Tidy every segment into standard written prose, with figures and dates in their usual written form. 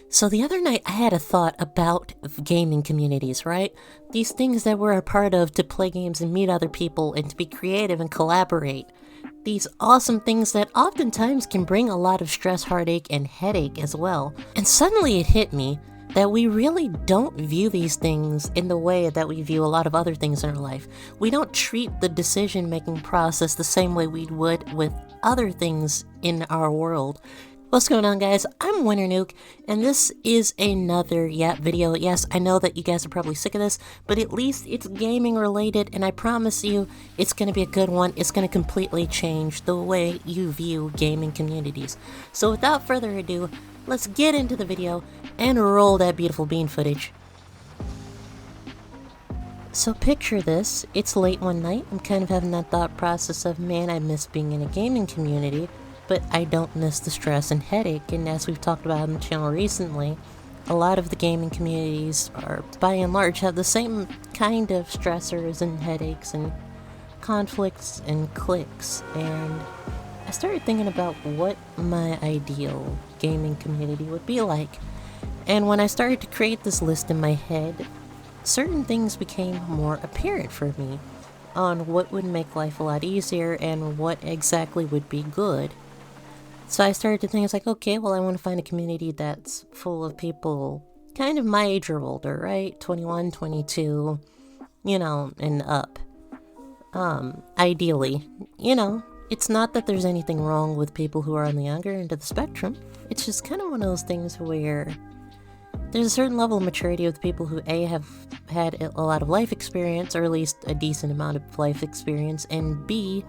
So the other night I had a thought about gaming communities, right? These things that we're a part of to play games and meet other people and to be creative and collaborate. These awesome things that oftentimes can bring a lot of stress, heartache, and headache as well. And suddenly it hit me that we really don't view these things in the way that we view a lot of other things in our life. We don't treat the decision-making process the same way we would with other things in our world. What's going on, guys? I'm Winter Nuke, and this is another Yap video. Yes, I know that you guys are probably sick of this, but at least it's gaming related, and I promise you it's going to be a good one. It's going to completely change the way you view gaming communities. So without further ado, let's get into the video and roll that beautiful bean footage. So picture this, it's late one night, I'm kind of having that thought process of, man, I miss being in a gaming community, but I don't miss the stress and headache. And as we've talked about on the channel recently, a lot of the gaming communities are, by and large, have the same kind of stressors and headaches and conflicts and cliques. And I started thinking about what my ideal gaming community would be like. And when I started to create this list in my head, certain things became more apparent for me on what would make life a lot easier and what exactly would be good. So I started to think, it's like, okay, well, I want to find a community that's full of people kind of my age or older, right? 21, 22, and up. Ideally, it's not that there's anything wrong with people who are on the younger end of the spectrum. It's just kind of one of those things where there's a certain level of maturity with people who A, have had a lot of life experience, or at least a decent amount of life experience, and B,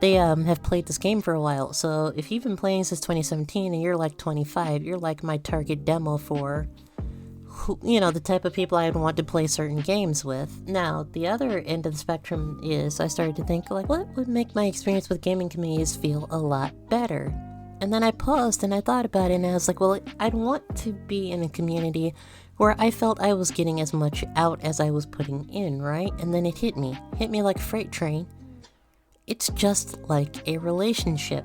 they have played this game for a while. So if you've been playing since 2017 and you're like 25, you're like my target demo for who, the type of people I'd want to play certain games with. Now, the other end of the spectrum is I started to think, like, what would make my experience with gaming communities feel a lot better? And then I paused and I thought about it, and I was like, well, I'd want to be in a community where I felt I was getting as much out as I was putting in, right? And then it hit me like a freight train. It's just like a relationship.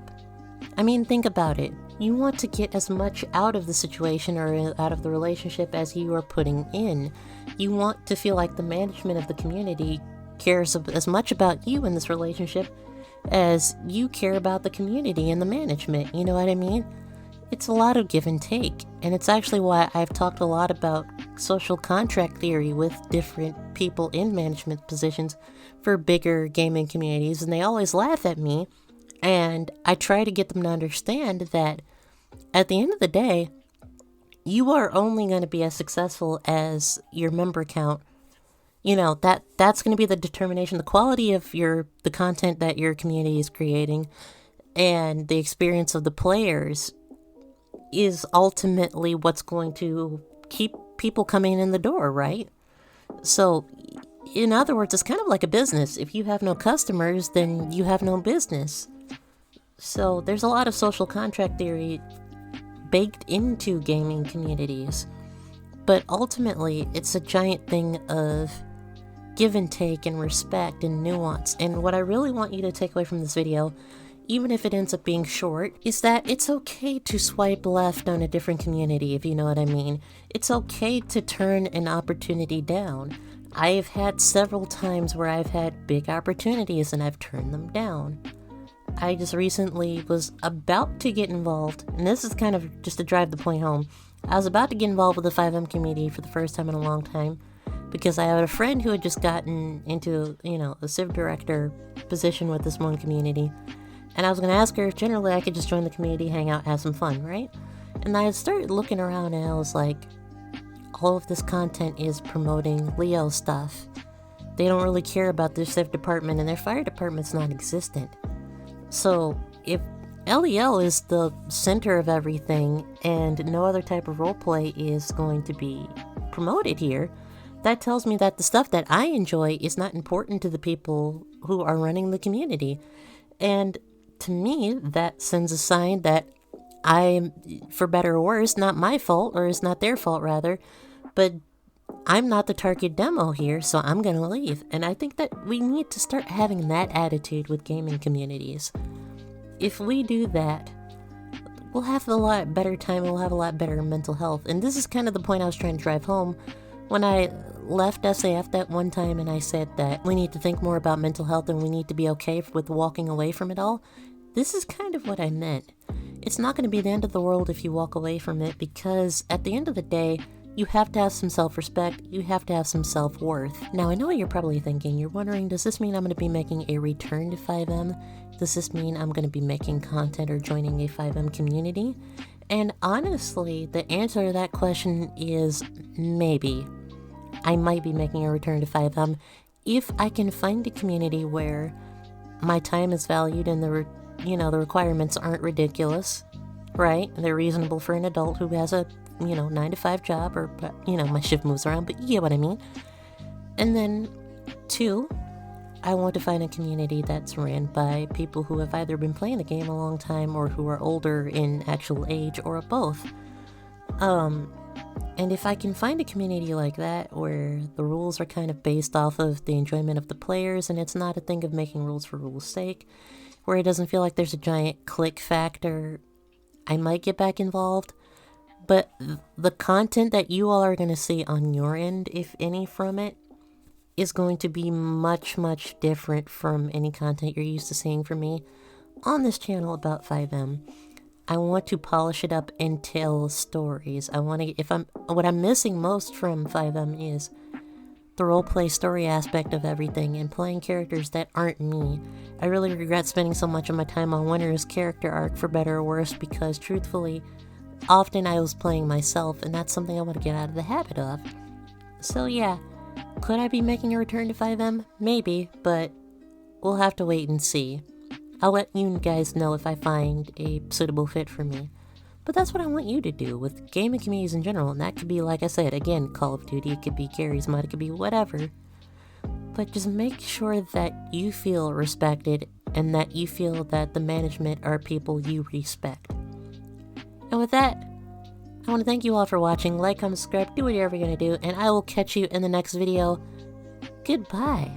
I mean, think about it. You want to get as much out of the situation or out of the relationship as you are putting in. You want to feel like the management of the community cares as much about you in this relationship as you care about the community and the management. You know what I mean? It's a lot of give and take, and it's actually why I've talked a lot about social contract theory with different people in management positions for bigger gaming communities, and they always laugh at me, and I try to get them to understand that at the end of the day, you are only going to be as successful as your member count. That's going to be the determination, the quality of the content that your community is creating, and the experience of the players is ultimately what's going to keep people coming in the door, right? So, in other words, it's kind of like a business. If you have no customers, then you have no business. So there's a lot of social contract theory baked into gaming communities. But ultimately, it's a giant thing of give and take and respect and nuance. And what I really want you to take away from this video, even if it ends up being short, is that it's okay to swipe left on a different community, if you know what I mean. It's okay to turn an opportunity down. I've had several times where I've had big opportunities and I've turned them down. I just recently was about to get involved, and this is kind of just to drive the point home. I was about to get involved with the FiveM community for the first time in a long time because I had a friend who had just gotten into, a Civ director position with this one community. And I was going to ask her if generally I could just join the community, hang out, have some fun, right? And I started looking around and I was like, all of this content is promoting Leo stuff. They don't really care about their Civ department, and their fire department's non-existent. So if LEL is the center of everything and no other type of roleplay is going to be promoted here, that tells me that the stuff that I enjoy is not important to the people who are running the community. And to me, that sends a sign that I'm, for better or worse, not my fault, or it's not their fault rather, but I'm not the target demo here, so I'm gonna leave. And I think that we need to start having that attitude with gaming communities. If we do that, we'll have a lot better time, we'll have a lot better mental health. And this is kind of the point I was trying to drive home when I left SAF that one time and I said that we need to think more about mental health and we need to be okay with walking away from it all. This is kind of what I meant. It's not going to be the end of the world if you walk away from it, because at the end of the day, you have to have some self-respect, you have to have some self-worth. Now, I know what you're probably thinking. You're wondering, does this mean I'm going to be making a return to FiveM? Does this mean I'm going to be making content or joining a FiveM community? And honestly, the answer to that question is maybe. I might be making a return to FiveM if I can find a community where my time is valued and the requirements aren't ridiculous, right? They're reasonable for an adult who has a 9-to-5 job, or my shift moves around, but you get what I mean. And then 2, I want to find a community that's ran by people who have either been playing the game a long time or who are older in actual age, or both. And if I can find a community like that where the rules are kind of based off of the enjoyment of the players and it's not a thing of making rules for rules' sake, where it doesn't feel like there's a giant click factor, I might get back involved. But the content that you all are going to see on your end, if any, from it, is going to be much, much different from any content you're used to seeing from me on this channel about FiveM. I want to polish it up and tell stories. What I'm missing most from FiveM is the roleplay story aspect of everything and playing characters that aren't me. I really regret spending so much of my time on Winter's character arc, for better or worse, because truthfully, often I was playing myself, and that's something I want to get out of the habit of. So yeah, could I be making a return to FiveM? Maybe, but we'll have to wait and see. I'll let you guys know if I find a suitable fit for me. But that's what I want you to do with gaming communities in general, and that could be, like I said, again, Call of Duty, it could be Garry's Mod, it could be whatever. But just make sure that you feel respected and that you feel that the management are people you respect. And with that, I want to thank you all for watching. Like, comment, subscribe, do whatever you're going to do, and I will catch you in the next video. Goodbye.